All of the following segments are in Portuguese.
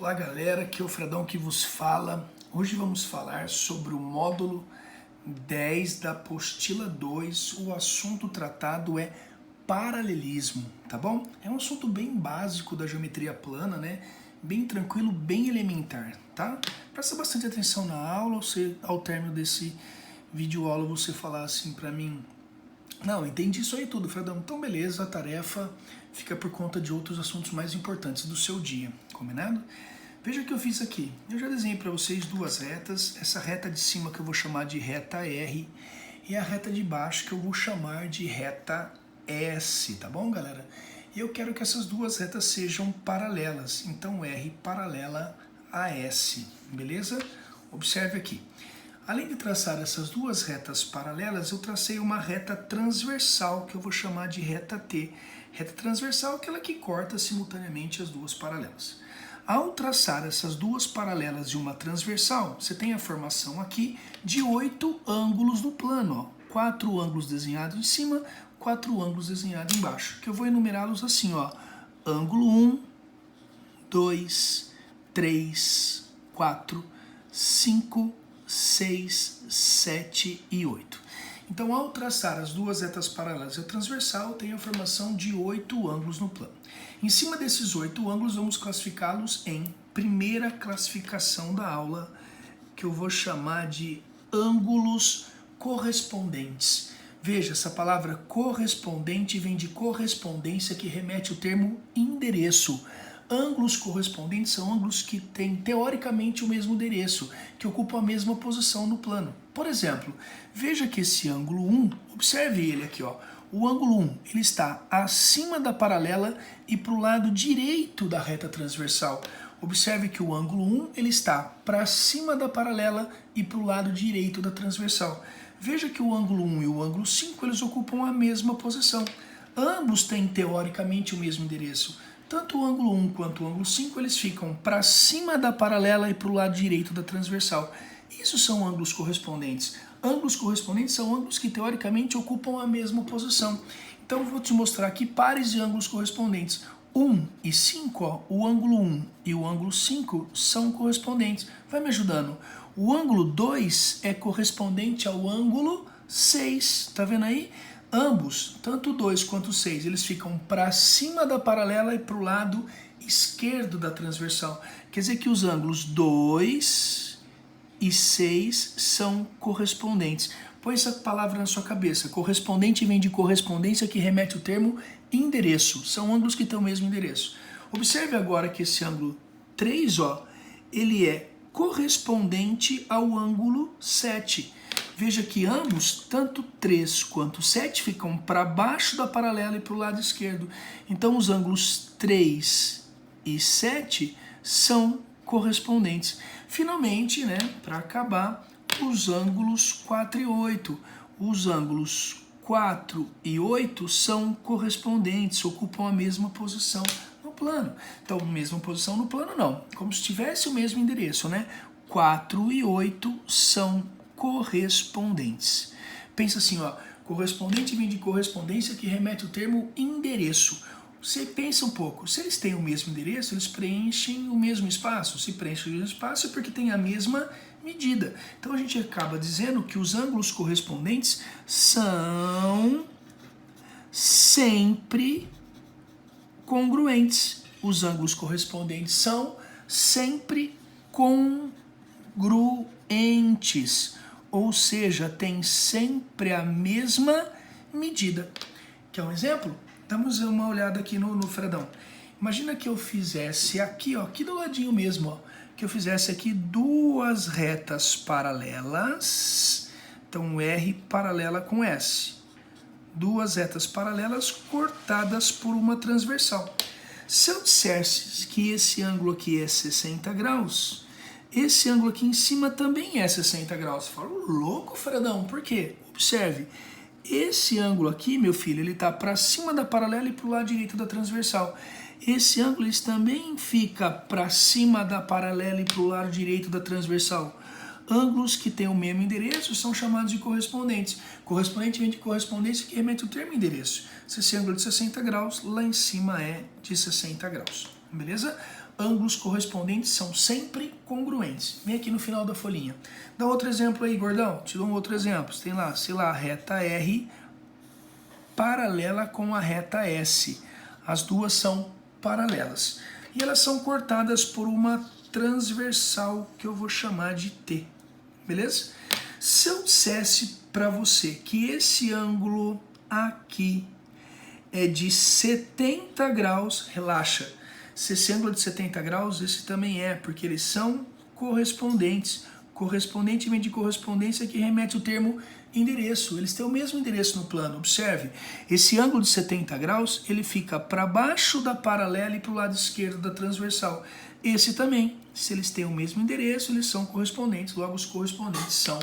Olá galera, aqui é o Fredão que vos fala. Hoje vamos falar sobre o módulo 10 da apostila 2. O assunto tratado é paralelismo, tá bom? É um assunto bem básico da geometria plana, né? Bem tranquilo, bem elementar, tá? Presta bastante atenção na aula, você, ao término desse vídeo aula você falar assim pra mim: não, entendi isso aí tudo, Fredão. Então beleza, a tarefa fica por conta de outros assuntos mais importantes do seu dia, combinado? Veja o que eu fiz aqui. Eu já desenhei para vocês duas retas. Essa reta de cima que eu vou chamar de reta R e a reta de baixo que eu vou chamar de reta S, tá bom, galera? E eu quero que essas duas retas sejam paralelas. Então R paralela a S, beleza? Observe aqui. Além de traçar essas duas retas paralelas, eu tracei uma reta transversal, que eu vou chamar de reta T. Reta transversal é aquela que corta simultaneamente as duas paralelas. Ao traçar essas duas paralelas de uma transversal, você tem a formação aqui de 8 ângulos no plano. Ó. 4 ângulos desenhados em cima, 4 ângulos desenhados embaixo. Que eu vou enumerá-los assim, ó. Ângulo 1, 2, 3, 4, 5, 6, 7 e 8. Então, ao traçar as duas retas paralelas e a transversal, tem a formação de 8 ângulos no plano. Em cima desses 8 ângulos, vamos classificá-los em primeira classificação da aula, que eu vou chamar de ângulos correspondentes. Veja, essa palavra correspondente vem de correspondência, que remete ao termo endereço. Ângulos correspondentes são ângulos que têm teoricamente o mesmo endereço, que ocupam a mesma posição no plano. Por exemplo, veja que esse ângulo 1, observe ele aqui, ó. O ângulo 1 ele está acima da paralela e para o lado direito da reta transversal. Observe que o ângulo 1 ele está para cima da paralela e para o lado direito da transversal. Veja que o ângulo 1 e o ângulo 5 eles ocupam a mesma posição. Ambos têm teoricamente o mesmo endereço. Tanto o ângulo 1 quanto o ângulo 5, eles ficam para cima da paralela e para o lado direito da transversal. Isso são ângulos correspondentes. Ângulos correspondentes são ângulos que teoricamente ocupam a mesma posição. Então eu vou te mostrar aqui pares de ângulos correspondentes. 1 e 5, ó, o ângulo 1 e o ângulo 5 são correspondentes. Vai me ajudando. O ângulo 2 é correspondente ao ângulo 6. Tá vendo aí? Ambos, tanto o 2 quanto o 6, eles ficam para cima da paralela e para o lado esquerdo da transversal. Quer dizer que os ângulos 2 e 6 são correspondentes. Põe essa palavra na sua cabeça. Correspondente vem de correspondência, que remete ao termo endereço. São ângulos que têm o mesmo endereço. Observe agora que esse ângulo 3, ó, ele é correspondente ao ângulo 7. Veja que ambos, tanto 3 quanto 7, ficam para baixo da paralela e para o lado esquerdo. Então, os ângulos 3 e 7 são correspondentes. Finalmente, né, para acabar, os ângulos 4 e 8. Os ângulos 4 e 8 são correspondentes, ocupam a mesma posição no plano. Então, mesma posição no plano não, como se tivesse o mesmo endereço, né? 4 e 8 são correspondentes. Pensa assim, ó, correspondente vem de correspondência, que remete ao termo endereço. Você pensa um pouco, se eles têm o mesmo endereço, eles preenchem o mesmo espaço. Se preenchem o mesmo espaço é porque tem a mesma medida. Então a gente acaba dizendo que os ângulos correspondentes são sempre congruentes. Os ângulos correspondentes são sempre congruentes. Ou seja, tem sempre a mesma medida. Quer um exemplo? Damos uma olhada aqui no Fredão. Imagina que eu fizesse aqui, ó, aqui do ladinho mesmo, ó, que eu fizesse aqui duas retas paralelas. Então, R paralela com S. Duas retas paralelas cortadas por uma transversal. Se eu dissesse que esse ângulo aqui é 60 graus... esse ângulo aqui em cima também é 60 graus. Você fala, louco, Fredão, por quê? Observe, esse ângulo aqui, meu filho, ele está para cima da paralela e para o lado direito da transversal. Esse ângulo ele também fica para cima da paralela e para o lado direito da transversal. Ângulos que têm o mesmo endereço são chamados de correspondentes. Correspondente vem de correspondência, que remete ao termo endereço. Se esse ângulo é de 60 graus, lá em cima é de 60 graus. Beleza? ângulos correspondentes são sempre congruentes. Vem aqui no final da folhinha. Dá outro exemplo aí, gordão. Te dou um outro exemplo. Você tem lá, sei lá, a reta R paralela com a reta S. As duas são paralelas. E elas são cortadas por uma transversal que eu vou chamar de T. Beleza? Se eu dissesse para você que esse ângulo aqui é de 70 graus, relaxa. Se esse ângulo é de 70 graus, esse também é, porque eles são correspondentes. Correspondente vem de correspondência que remete o termo endereço. Eles têm o mesmo endereço no plano. Observe, esse ângulo de 70 graus, ele fica para baixo da paralela e para o lado esquerdo da transversal. Esse também, se eles têm o mesmo endereço, eles são correspondentes, logo os correspondentes são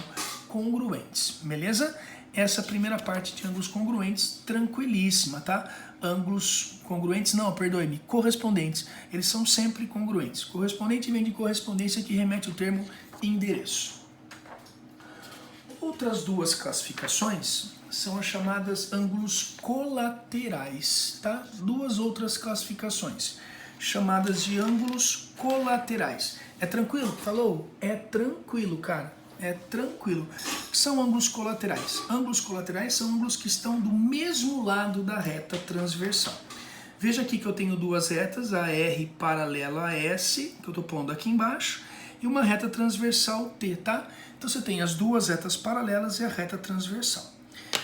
congruentes, beleza? Essa primeira parte de ângulos congruentes, tranquilíssima, tá? Ângulos congruentes, não, perdoe-me, correspondentes, eles são sempre congruentes. Correspondente vem de correspondência que remete o termo endereço. Outras duas classificações são as chamadas ângulos colaterais, tá? Duas outras classificações, chamadas de ângulos colaterais. É tranquilo? Falou? É tranquilo, cara. É tranquilo. São ângulos colaterais. Ângulos colaterais são ângulos que estão do mesmo lado da reta transversal. Veja aqui que eu tenho duas retas, a R paralela a S, que eu estou pondo aqui embaixo, e uma reta transversal T, tá? Então você tem as duas retas paralelas e a reta transversal.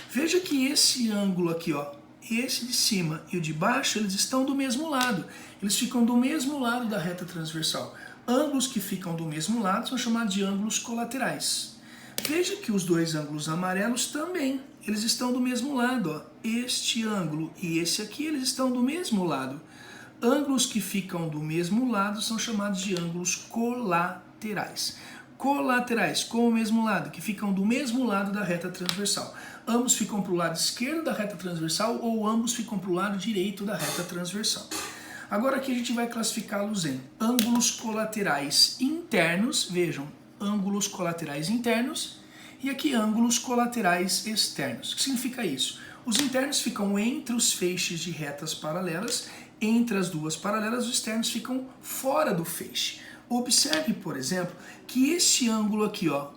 Veja que esse ângulo aqui, ó, esse de cima e o de baixo, eles estão do mesmo lado. Eles ficam do mesmo lado da reta transversal. Ângulos que ficam do mesmo lado são chamados de ângulos colaterais. Veja que os dois ângulos amarelos também, eles estão do mesmo lado. Ó. Este ângulo e esse aqui, eles estão do mesmo lado. Ângulos que ficam do mesmo lado são chamados de ângulos colaterais. Colaterais, com o mesmo lado, que ficam do mesmo lado da reta transversal. Ambos ficam para o lado esquerdo da reta transversal ou ambos ficam para o lado direito da reta transversal. Agora aqui a gente vai classificá-los em ângulos colaterais internos, vejam, ângulos colaterais internos, e aqui ângulos colaterais externos. O que significa isso? Os internos ficam entre os feixes de retas paralelas, entre as duas paralelas, os externos ficam fora do feixe. Observe, por exemplo, que esse ângulo aqui, ó,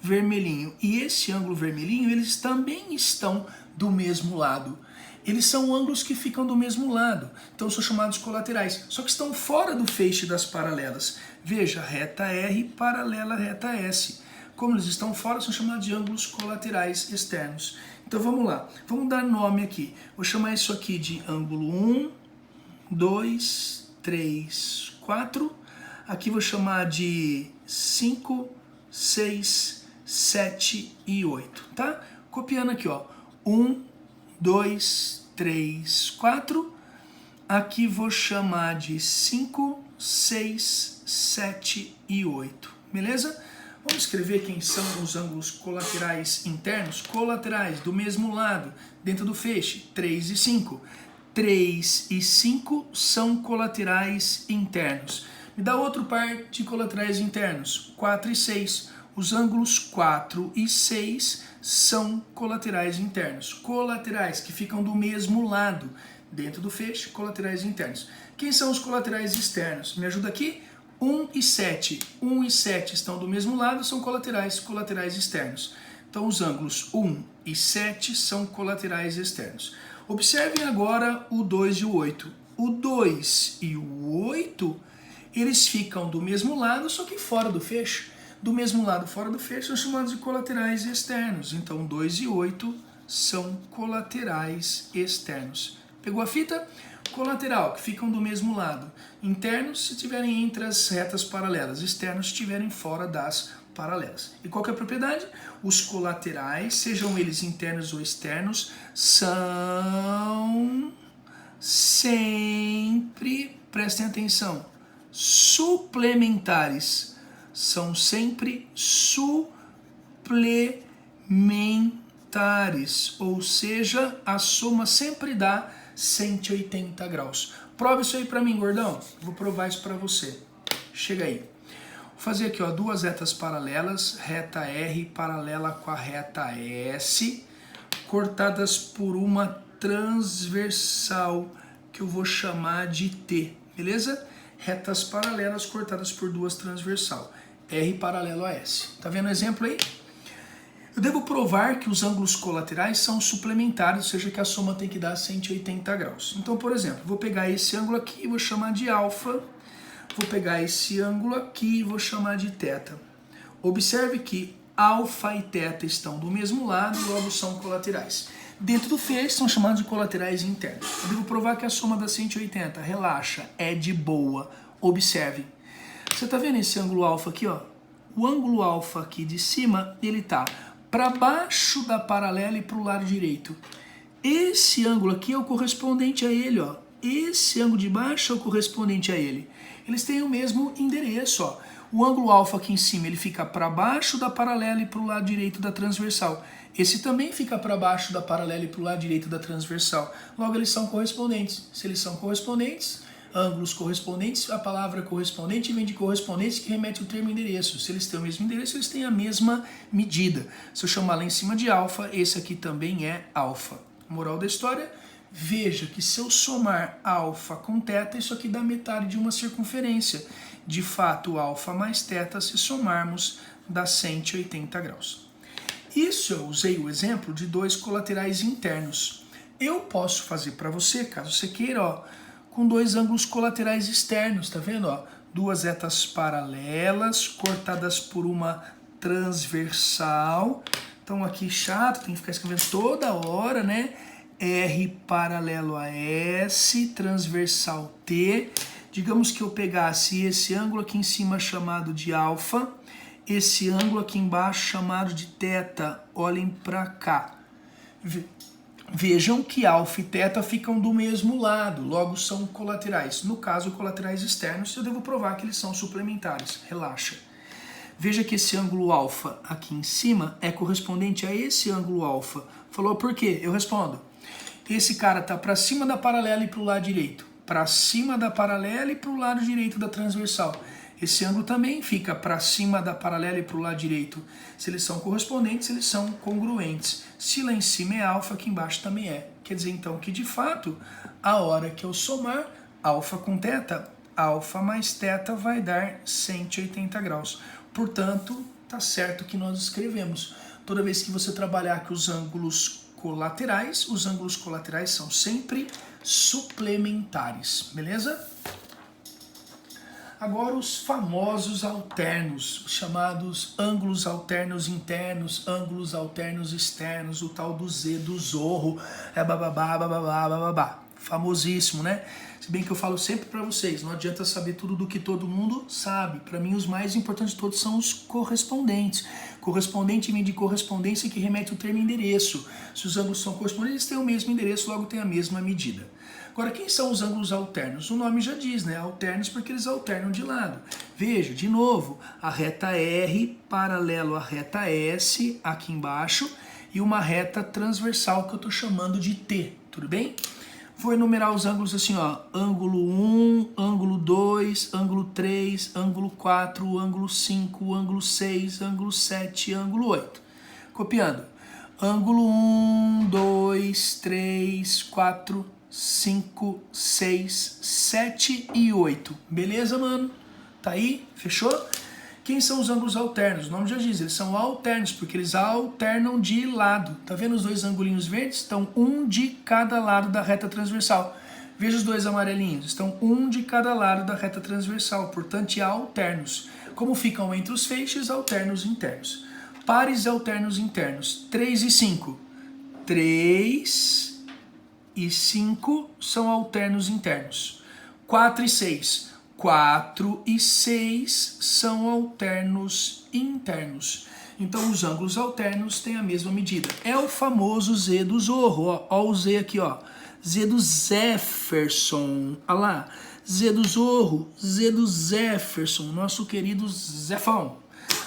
vermelhinho, e esse ângulo vermelhinho, eles também estão do mesmo lado. Eles são ângulos que ficam do mesmo lado, então são chamados colaterais, só que estão fora do feixe das paralelas. Veja, reta R paralela à reta S. Como eles estão fora, são chamados de ângulos colaterais externos. Então vamos lá, vamos dar nome aqui. Vou chamar isso aqui de ângulo 1, 2, 3, 4. Aqui vou chamar de 5, 6, 7 e 8, tá? Copiando aqui, ó, 1, 2, 3, 4. Aqui vou chamar de 5, 6, 7 e 8. Beleza? Vamos escrever quem são os ângulos colaterais internos. Colaterais, do mesmo lado, dentro do feixe, 3 e 5. 3 e 5 são colaterais internos. Me dá outro par de colaterais internos, 4 e 6. Os ângulos 4 e 6 são colaterais internos. Colaterais, que ficam do mesmo lado, dentro do feixe, colaterais internos. Quem são os colaterais externos? Me ajuda aqui? 1 e 7. 1 e 7 estão do mesmo lado, são colaterais externos. Então os ângulos 1 e 7 são colaterais externos. Observem agora o 2 e o 8. O 2 e o 8, eles ficam do mesmo lado, só que fora do feixe. Do mesmo lado, fora do feixe, são chamados de colaterais externos. Então, 2 e 8 são colaterais externos. Pegou a fita? Colateral, que ficam do mesmo lado. Internos, se estiverem entre as retas paralelas. Externos, se estiverem fora das paralelas. E qual que é a propriedade? Os colaterais, sejam eles internos ou externos, são sempre, prestem atenção, suplementares. São sempre suplementares, ou seja, a soma sempre dá 180 graus. Prova isso aí para mim, gordão. Vou provar isso para você. Chega aí. Vou fazer aqui, ó, duas retas paralelas, reta R paralela com a reta S, cortadas por uma transversal que eu vou chamar de T, beleza? retas paralelas cortadas por duas transversal. R paralelo a S. Tá vendo o exemplo aí? Eu devo provar que os ângulos colaterais são suplementares, ou seja, que a soma tem que dar 180 graus. Então, por exemplo, vou pegar esse ângulo aqui e vou chamar de alfa. Vou pegar esse ângulo aqui e vou chamar de θ. Observe que alfa e θ estão do mesmo lado, logo são colaterais. Dentro do feixe são chamados de colaterais internos. Eu devo provar que a soma dá 180. Relaxa, é de boa. Observe. Você está vendo esse ângulo alfa aqui, ó? O ângulo alfa aqui de cima, ele está para baixo da paralela e para o lado direito. Esse ângulo aqui é o correspondente a ele, ó. Esse ângulo de baixo é o correspondente a ele. Eles têm o mesmo endereço, ó. O ângulo alfa aqui em cima, ele fica para baixo da paralela e para o lado direito da transversal. Esse também fica para baixo da paralela e para o lado direito da transversal. Logo, eles são correspondentes. Se eles são correspondentes, ângulos correspondentes, a palavra correspondente vem de correspondentes que remete ao termo endereço. Se eles têm o mesmo endereço, eles têm a mesma medida. Se eu chamar lá em cima de alfa, esse aqui também é alfa. Moral da história, veja que se eu somar alfa com θ, isso aqui dá metade de uma circunferência. De fato, alfa mais θ, se somarmos, dá 180 graus. Isso eu usei o exemplo de dois colaterais internos. Eu posso fazer para você, caso você queira, ó, com dois ângulos colaterais externos, tá vendo? Ó? Duas retas paralelas, cortadas por uma transversal. Então aqui chato, tem que ficar escrevendo toda hora, né? R paralelo a S, transversal T. Digamos que eu pegasse esse ângulo aqui em cima chamado de alfa, esse ângulo aqui embaixo chamado de θ. Olhem para cá. Vejam que alfa e θ ficam do mesmo lado, logo são colaterais. No caso, colaterais externos, eu devo provar que eles são suplementares. Relaxa. Veja que esse ângulo alfa aqui em cima é correspondente a esse ângulo alfa. Falou por quê? Eu respondo. Esse cara está para cima da paralela e para o lado direito. Para cima da paralela e para o lado direito da transversal. Esse ângulo também fica para cima da paralela e para o lado direito. Se eles são correspondentes, eles são congruentes. Se lá em cima é alfa, aqui embaixo também é. Quer dizer, então, que de fato, a hora que eu somar alfa com θ, alfa mais θ vai dar 180 graus. Portanto, tá certo que nós escrevemos. Toda vez que você trabalhar com os ângulos colaterais são sempre suplementares. Beleza? Agora os famosos alternos, os chamados ângulos alternos internos, ângulos alternos externos, o tal do Z do Zorro, bababá. Famosíssimo, né? Se bem que eu falo sempre para vocês, não adianta saber tudo do que todo mundo sabe. Para mim, os mais importantes de todos são os correspondentes. Correspondente vem de correspondência que remete ao termo endereço. Se os ângulos são correspondentes, eles têm o mesmo endereço, logo tem a mesma medida. Agora, quem são os ângulos alternos? O nome já diz, né? Alternos porque eles alternam de lado. Veja, de novo, a reta R paralelo à reta S aqui embaixo e uma reta transversal que eu estou chamando de T, tudo bem? Vou enumerar os ângulos assim, ó, ângulo 1, ângulo 2, ângulo 3, ângulo 4, ângulo 5, ângulo 6, ângulo 7, ângulo 8. Copiando. Ângulo 1, 2, 3, 4, 5, 6, 7 e 8. Beleza, mano? Tá aí? Fechou? Quem são os ângulos alternos? O nome já diz, eles são alternos, porque eles alternam de lado. Tá vendo os dois angulinhos verdes? Estão um de cada lado da reta transversal. Veja os dois amarelinhos, estão um de cada lado da reta transversal, portanto, alternos. Como ficam entre os feixes, alternos internos. Pares alternos internos, 3 e 5. 3 e 5 são alternos internos. 4 e 6. 4 e 6 são alternos internos. Então, os ângulos alternos têm a mesma medida. É o famoso Z do Zorro. Ó o Z aqui, ó. Z do Jefferson. Olha lá. Z do Zorro. Z do Jefferson. Nosso querido Zefão.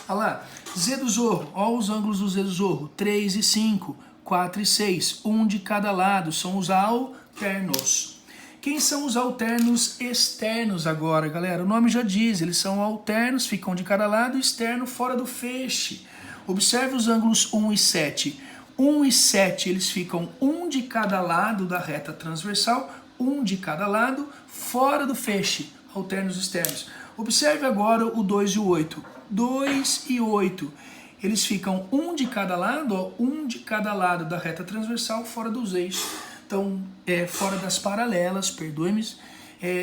Olha lá. Z do Zorro. Ó os ângulos do Z do Zorro. 3 e 5. 4 e 6. Um de cada lado. São os alternos. Quem são os alternos externos agora, galera? O nome já diz, eles são alternos, ficam de cada lado, externo fora do feixe. Observe os ângulos 1 e 7. 1 e 7, eles ficam um de cada lado da reta transversal, um de cada lado, fora do feixe. alternos externos. Observe agora o 2 e o 8. 2 e 8. Eles ficam um de cada lado, ó, um de cada lado da reta transversal fora dos eixos. Então, fora das paralelas, perdoe-me,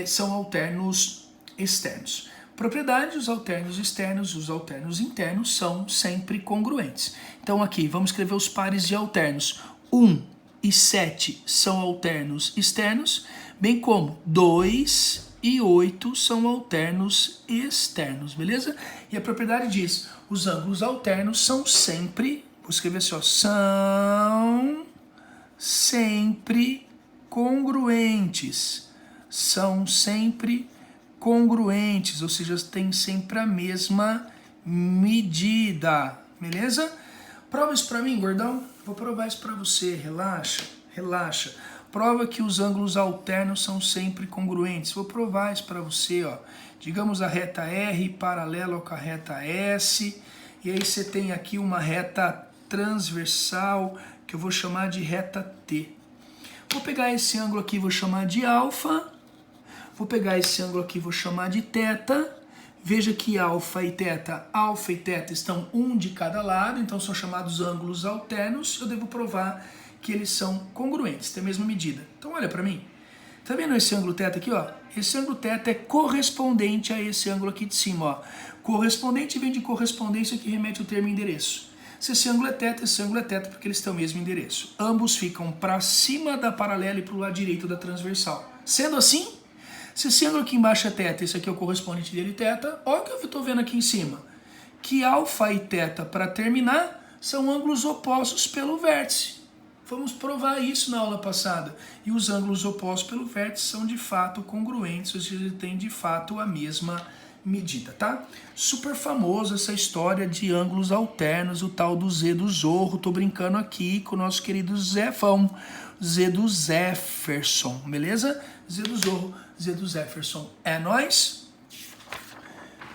são alternos externos. Propriedade, os alternos externos e os alternos internos são sempre congruentes. Então aqui, vamos escrever os pares de alternos. 1 e 7 são alternos externos, bem como 2 e 8 são alternos externos, beleza? E a propriedade diz, os ângulos alternos são sempre, vou escrever assim, ó, são sempre congruentes. São sempre congruentes, ou seja, tem sempre a mesma medida, beleza? Prova isso pra mim, gordão. Vou provar isso pra você, relaxa, relaxa. Prova que os ângulos alternos são sempre congruentes. Vou provar isso pra você, ó. Digamos a reta R paralela com a reta S, e aí você tem aqui uma reta transversal, que eu vou chamar de reta T. Vou pegar esse ângulo aqui, vou chamar de alfa. Vou pegar esse ângulo aqui, vou chamar de θ. Veja que alfa e θ estão um de cada lado, então são chamados ângulos alternos. Eu devo provar que eles são congruentes, têm a mesma medida. Então olha para mim. Tá vendo esse ângulo θ aqui, ó? Esse ângulo θ é correspondente a esse ângulo aqui de cima, ó. Correspondente vem de correspondência, que remete ao termo endereço. Se esse ângulo é θ, esse ângulo é θ, porque eles têm o mesmo endereço. Ambos ficam para cima da paralela e para o lado direito da transversal. Sendo assim, se esse ângulo aqui embaixo é θ, esse aqui é o correspondente dele, θ, olha o que eu estou vendo aqui em cima. Que alfa e θ, para terminar, são ângulos opostos pelo vértice. Vamos provar isso na aula passada. E os ângulos opostos pelo vértice são de fato congruentes, ou seja, têm de fato a mesma medida, tá? Super famoso essa história de ângulos alternos, o tal do Z do Zorro. Tô brincando aqui com o nosso querido Zefão, Z do Zeferson, beleza? Z do Zorro, Z do Zeferson. É nóis?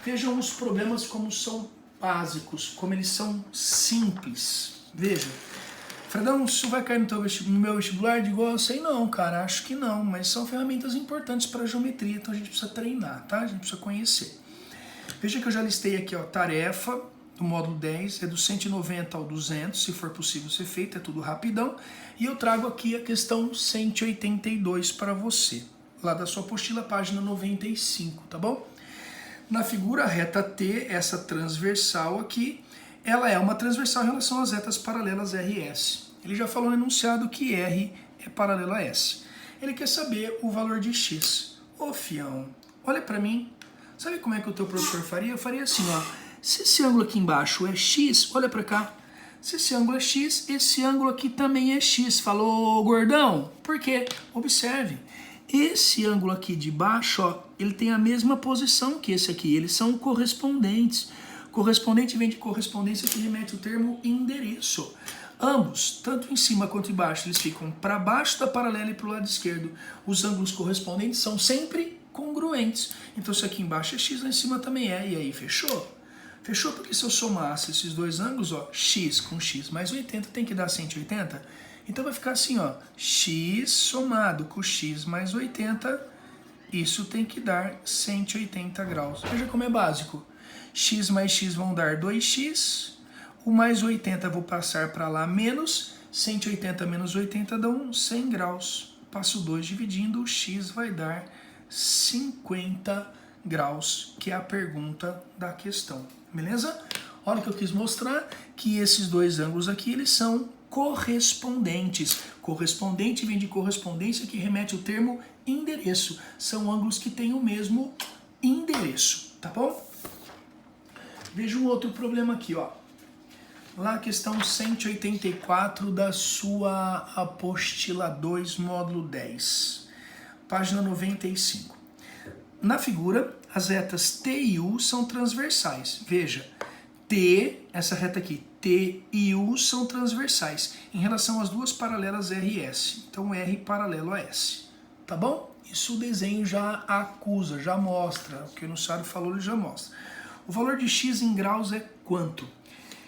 Vejam os problemas como são básicos, como eles são simples. Veja. Fredão, isso vai cair no meu vestibular? Digo, eu sei não, cara, acho que não, mas são ferramentas importantes para a geometria, então a gente precisa treinar, tá? A gente precisa conhecer. Veja que eu já listei aqui, ó, tarefa do módulo 10, é do 190 ao 200, se for possível ser feito, é tudo rapidão. E eu trago aqui a questão 182 para você, lá da sua apostila, página 95, tá bom? Na figura reta T, essa transversal aqui, ela é uma transversal em relação às retas paralelas R e S. Ele já falou no enunciado que R é paralelo a S. Ele quer saber o valor de X. Ô fião, olha para mim. Sabe como é que o teu professor faria? Eu faria assim, ó. Se esse ângulo aqui embaixo é X, olha para cá. Se esse ângulo é X, esse ângulo aqui também é X. Falou, gordão? Por quê? Observe. Esse ângulo aqui de baixo, ó, ele tem a mesma posição que esse aqui. Eles são correspondentes. Correspondente vem de correspondência, que remete ao termo endereço. Ambos, tanto em cima quanto embaixo, eles ficam para baixo da paralela e para o lado esquerdo. Os ângulos correspondentes são sempre congruentes. Então se aqui embaixo é X, lá em cima também é. E aí, fechou? Fechou porque se eu somasse esses dois ângulos, ó, X com X mais 80 tem que dar 180. Então vai ficar assim, ó, X somado com X mais 80, isso tem que dar 180 graus. Veja como é básico. X mais X vão dar 2X, o mais 80 vou passar para lá, menos 180 menos 80 dão 100 graus. Passo 2 dividindo, o X vai dar 50 graus, que é a pergunta da questão, beleza? Olha o que eu quis mostrar, que esses dois ângulos aqui, eles são correspondentes. Correspondente vem de correspondência, que remete ao termo endereço. São ângulos que têm o mesmo endereço, tá bom? Veja um outro problema aqui, ó. Lá a questão 184 da sua apostila 2, módulo 10, página 95. Na figura, as retas T e U são transversais. Veja, T, essa reta aqui, T e U são transversais em relação às duas paralelas R e S. Então R paralelo a S, tá bom? Isso o desenho já acusa, já mostra. O que o enunciado falou, ele já mostra. O valor de X em graus é quanto?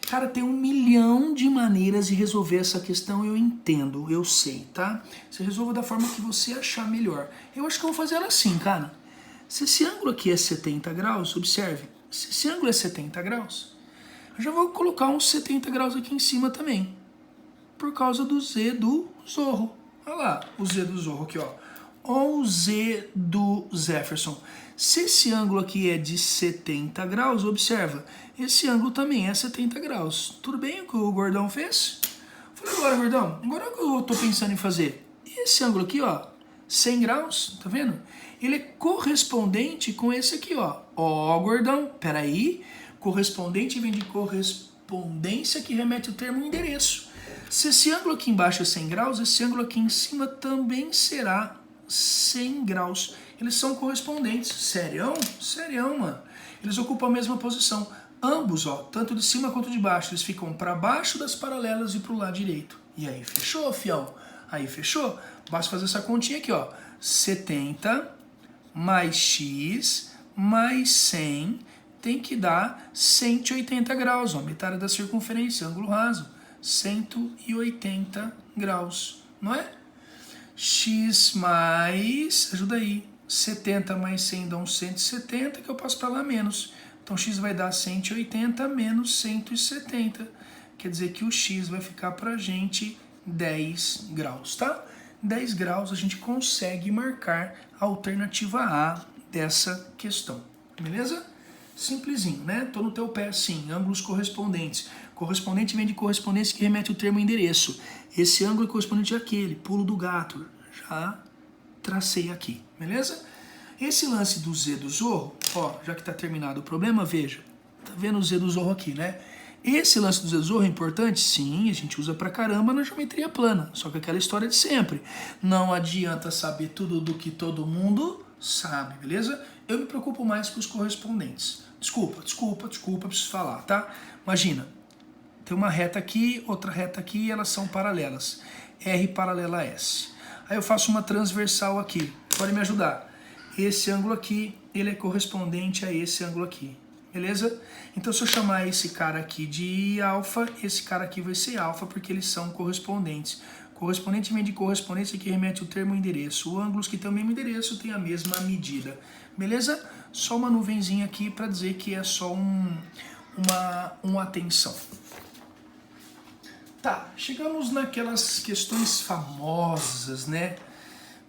Cara, tem 1 milhão de maneiras de resolver essa questão, eu entendo, eu sei, tá? Você resolva da forma que você achar melhor. Eu acho que eu vou fazer ela assim, cara. Se esse ângulo aqui é 70 graus, observe, se esse ângulo é 70 graus, eu já vou colocar uns 70 graus aqui em cima também, por causa do Z do Zorro. Olha lá, o Z do Zorro aqui, ó. Ou o Z do Jefferson. Se esse ângulo aqui é de 70 graus, observa, esse ângulo também é 70 graus. Tudo bem o que o Gordão fez? Falei, agora, Gordão, agora o que eu tô pensando em fazer? Esse ângulo aqui, ó, 100 graus, tá vendo? Ele é correspondente com esse aqui, ó. Ó, Gordão, peraí, correspondente vem de correspondência que remete ao termo endereço. Se esse ângulo aqui embaixo é 100 graus, esse ângulo aqui em cima também será 100 graus. Eles são correspondentes. Serião? Serião, mano. Eles ocupam a mesma posição. Ambos, ó, tanto de cima quanto de baixo, eles ficam para baixo das paralelas e para o lado direito. E aí, fechou, fião? Aí, fechou? Basta fazer essa continha aqui, ó. 70 mais x mais 100 tem que dar 180 graus, ó. Metade da circunferência, ângulo raso. 180 graus, não é? X mais, ajuda aí, 70 mais 100 dá uns 170, que eu passo para lá menos. Então x vai dar 180 menos 170. Quer dizer que o x vai ficar para a gente 10 graus, tá? 10 graus a gente consegue marcar a alternativa A dessa questão, beleza? Simplesinho, né? Tô no teu pé assim, ângulos correspondentes. Correspondente vem de correspondência que remete ao termo endereço. Esse ângulo é correspondente àquele, pulo do gato. Já tracei aqui, beleza? Esse lance do Z do Zorro, ó, já que está terminado o problema, veja. Tá vendo o Z do Zorro aqui, né? Esse lance do Z do Zorro é importante? Sim, a gente usa pra caramba na geometria plana. Só que aquela história de sempre. Não adianta saber tudo do que todo mundo sabe, beleza? Eu me preocupo mais com os correspondentes. Desculpa, preciso falar, tá? Imagina, tem uma reta aqui, outra reta aqui, e elas são paralelas. R paralela a S. Aí eu faço uma transversal aqui. Pode me ajudar? Esse ângulo aqui, ele é correspondente a esse ângulo aqui. Beleza? Então, se eu chamar esse cara aqui de alfa, esse cara aqui vai ser alfa, porque eles são correspondentes. Correspondente vem de correspondência que remete ao termo endereço. Os ângulos que têm o mesmo endereço têm a mesma medida. Beleza? Só uma nuvenzinha aqui para dizer que é só uma atenção. Tá, chegamos naquelas questões famosas, né?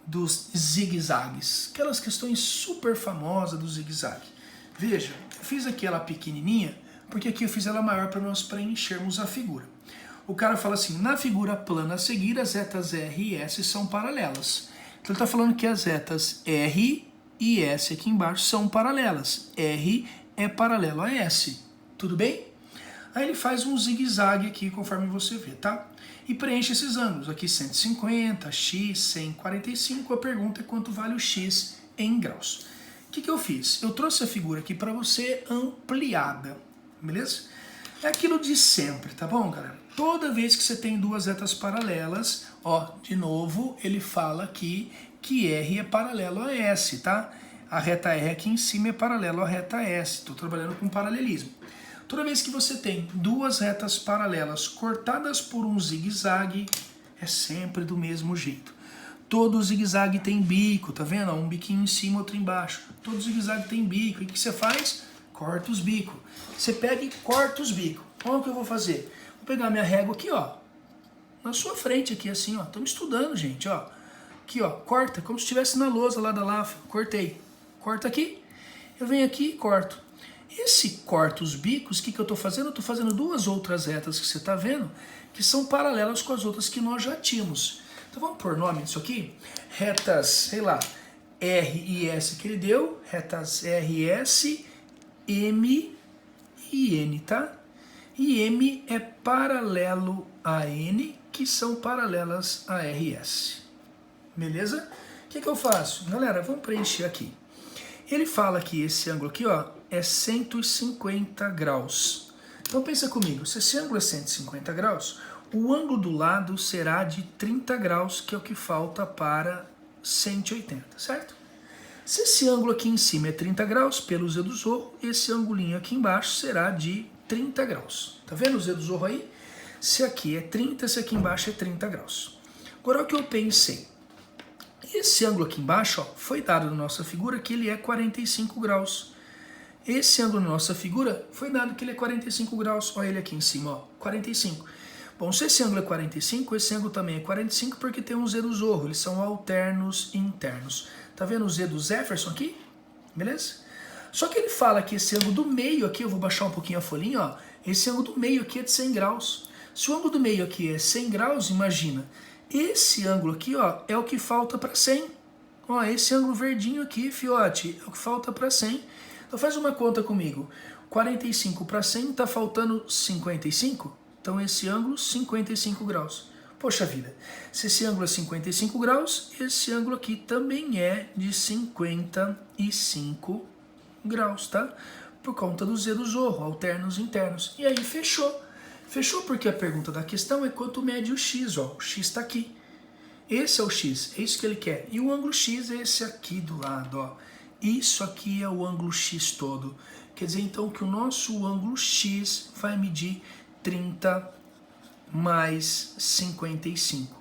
Dos zigue-zagues. Aquelas questões super famosas do zigue-zague. Veja, eu fiz aqui ela pequenininha, porque aqui eu fiz ela maior para nós preenchermos a figura. O cara fala assim, na figura plana a seguir, as retas R e S são paralelas. Então ele está falando que as retas R e S aqui embaixo são paralelas. R é paralelo a S. Tudo bem? Aí ele faz um zigue-zague aqui, conforme você vê, tá? E preenche esses ângulos. Aqui 150, x, 145. A pergunta é quanto vale o x em graus. O que eu fiz? Eu trouxe a figura aqui para você ampliada, beleza? É aquilo de sempre, tá bom, galera? Toda vez que você tem duas retas paralelas, ó, de novo, ele fala aqui que R é paralelo a S, tá? A reta R aqui em cima é paralelo à reta S. Estou trabalhando com paralelismo. Toda vez que você tem duas retas paralelas cortadas por um zigue-zague, é sempre do mesmo jeito. Todo zigue-zague tem bico, tá vendo? Um biquinho em cima, outro embaixo. Todo zigue-zague tem bico. E o que você faz? Corta os bicos. Você pega e corta os bicos. Olha o que eu vou fazer. Vou pegar minha régua aqui, ó. Na sua frente aqui, assim, ó. Estamos estudando, gente, ó. Aqui, ó. Corta, como se estivesse na lousa lá da Lafa. Cortei. Corta aqui. Eu venho aqui e corto. Esse corta os bicos, o que eu estou fazendo? Eu estou fazendo duas outras retas que você está vendo, que são paralelas com as outras que nós já tínhamos. Então vamos pôr nome nisso aqui? Retas, sei lá, R e S que ele deu, retas R, S, M e N, tá? E M é paralelo a N, que são paralelas a R e S. Beleza? O que eu faço? Galera, vamos preencher aqui. Ele fala que esse ângulo aqui, ó, é 150 graus. Então pensa comigo, se esse ângulo é 150 graus, o ângulo do lado será de 30 graus, que é o que falta para 180, certo? Se esse ângulo aqui em cima é 30 graus, pelo Z do Zorro, esse angulinho aqui embaixo será de 30 graus. Tá vendo o Z do Zorro aí? Se aqui é 30, se aqui embaixo é 30 graus. Agora o que eu pensei? Esse ângulo aqui embaixo, ó, foi dado na nossa figura que ele é 45 graus. Esse ângulo na nossa figura foi dado que ele é 45 graus. Olha ele aqui em cima, ó, 45. Bom, se esse ângulo é 45, esse ângulo também é 45 porque tem um Z do Zorro. Eles são alternos internos. Tá vendo o Z do Jefferson aqui? Beleza? Só que ele fala que esse ângulo do meio aqui, eu vou baixar um pouquinho a folhinha, ó. Esse ângulo do meio aqui é de 100 graus. Se o ângulo do meio aqui é 100 graus, imagina. Esse ângulo aqui, ó, é o que falta para 100. Ó, esse ângulo verdinho aqui, fiote, é o que falta para 100. Então faz uma conta comigo. 45 para 100 está faltando 55. Então esse ângulo, 55 graus. Poxa vida, se esse ângulo é 55 graus, esse ângulo aqui também é de 55 graus, tá? Por conta do Z do Zorro, alternos internos. E aí fechou. Fechou porque a pergunta da questão é quanto mede o x, ó. O x está aqui. Esse é o x, é isso que ele quer. E o ângulo x é esse aqui do lado, ó. Isso aqui é o ângulo x todo. Quer dizer, então, que o nosso ângulo x vai medir 30 mais 55.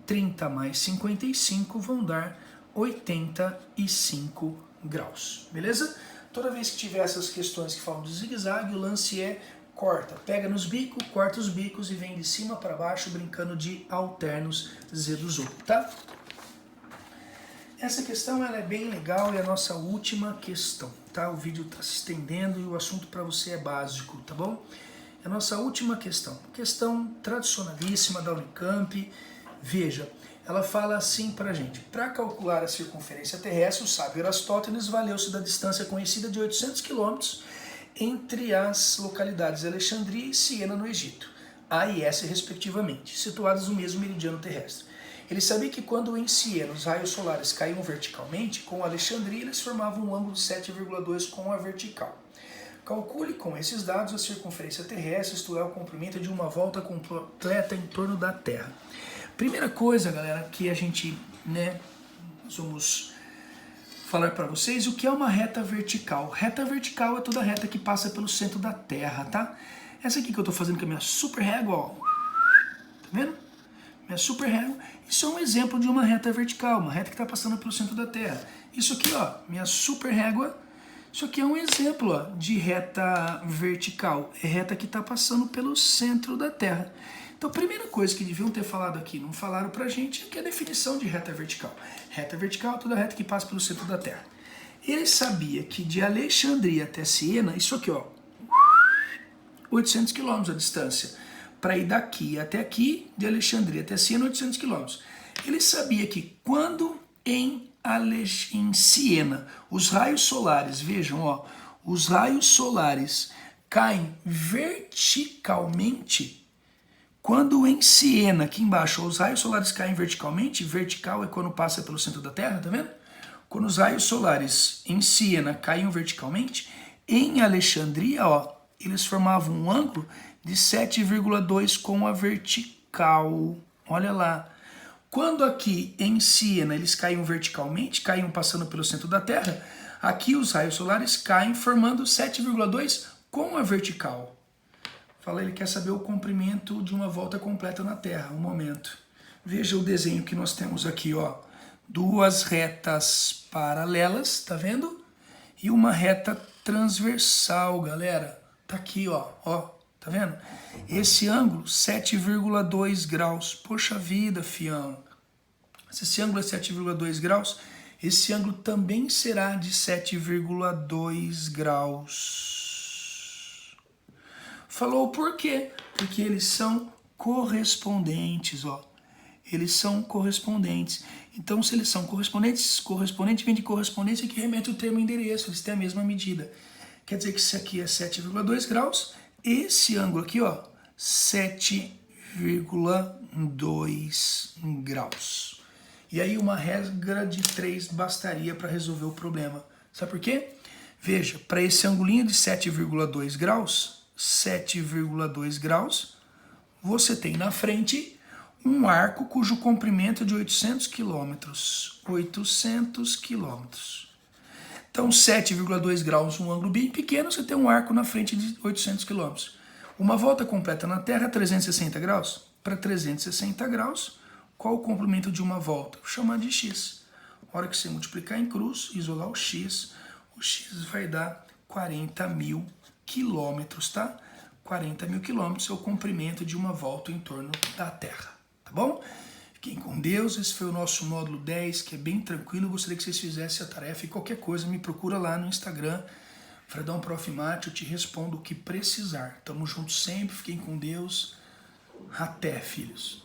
30 mais 55 vão dar 85 graus, beleza? Toda vez que tiver essas questões que falam de zigue-zague, o lance é corta. Pega nos bicos, corta os bicos e vem de cima para baixo brincando de alternos Z do Zorro, tá? Essa questão ela é bem legal e é a nossa última questão, tá? O vídeo está se estendendo e o assunto para você é básico, tá bom? É a nossa última questão. Questão tradicionalíssima da Unicamp. Veja, ela fala assim para a gente. Para calcular a circunferência terrestre, o sábio Erastótenes valeu-se da distância conhecida de 800 km entre as localidades Alexandria e Siena no Egito, A e S respectivamente, situadas no mesmo meridiano terrestre. Ele sabia que quando em Siena os raios solares caíam verticalmente, com Alexandria eles formavam um ângulo de 7,2 com a vertical. Calcule com esses dados a circunferência terrestre, isto é, o comprimento de uma volta completa em torno da Terra. Primeira coisa, galera, que a gente, nós vamos falar para vocês o que é uma reta vertical. Reta vertical é toda reta que passa pelo centro da Terra, tá? Essa aqui que eu tô fazendo com a minha super régua, ó. Tá vendo? Minha super régua. Isso é um exemplo de uma reta vertical, uma reta que está passando pelo centro da Terra. Isso aqui, ó, minha super régua. Isso aqui é um exemplo, ó, de reta vertical. É reta que está passando pelo centro da Terra. Então, a primeira coisa que deviam ter falado aqui, não falaram pra gente, é que é a definição de reta vertical. Reta vertical é toda reta que passa pelo centro da Terra. Ele sabia que de Alexandria até Siena, isso aqui, ó, 800 km a distância. Para ir daqui até aqui, de Alexandria até Siena, 800 km. Ele sabia que quando em Siena os raios solares, vejam, ó, os raios solares caem verticalmente. Quando em Siena, aqui embaixo, os raios solares caem verticalmente, vertical é quando passa pelo centro da Terra, tá vendo? Quando os raios solares em Siena caíam verticalmente, em Alexandria, ó, eles formavam um ângulo de 7,2 com a vertical. Olha lá. Quando aqui em Siena eles caíam verticalmente, caíam passando pelo centro da Terra, aqui os raios solares caem formando 7,2 com a vertical. Fala, ele quer saber o comprimento de uma volta completa na Terra. Um momento. Veja o desenho que nós temos aqui, ó. Duas retas paralelas, tá vendo? E uma reta transversal, galera. Tá aqui, ó, tá vendo? Esse ângulo, 7,2 graus. Poxa vida, fião. Se esse ângulo é 7,2 graus, esse ângulo também será de 7,2 graus. Falou por quê? Porque eles são correspondentes, ó. Eles são correspondentes. Então, se eles são correspondentes, correspondente vem de correspondência que remete o termo endereço. Eles têm a mesma medida. Quer dizer que isso aqui é 7,2 graus. Esse ângulo aqui, ó, 7,2 graus. E aí uma regra de 3 bastaria para resolver o problema. Sabe por quê? Veja, para esse angulinho de 7,2 graus, você tem na frente um arco cujo comprimento é de 800 quilômetros. 800 quilômetros. Então, 7,2 graus, um ângulo bem pequeno, você tem um arco na frente de 800 km. Uma volta completa na Terra, 360 graus. Para 360 graus, qual o comprimento de uma volta? Vou chamar de x. A hora que você multiplicar em cruz, isolar o x vai dar 40 mil quilômetros, tá? 40 mil quilômetros é o comprimento de uma volta em torno da Terra, tá bom? Fiquem com Deus, esse foi o nosso módulo 10, que é bem tranquilo. Eu gostaria que vocês fizessem a tarefa e qualquer coisa me procura lá no Instagram, Fredão Prof. Mate, eu te respondo o que precisar. Tamo junto sempre, fiquem com Deus. Até, filhos.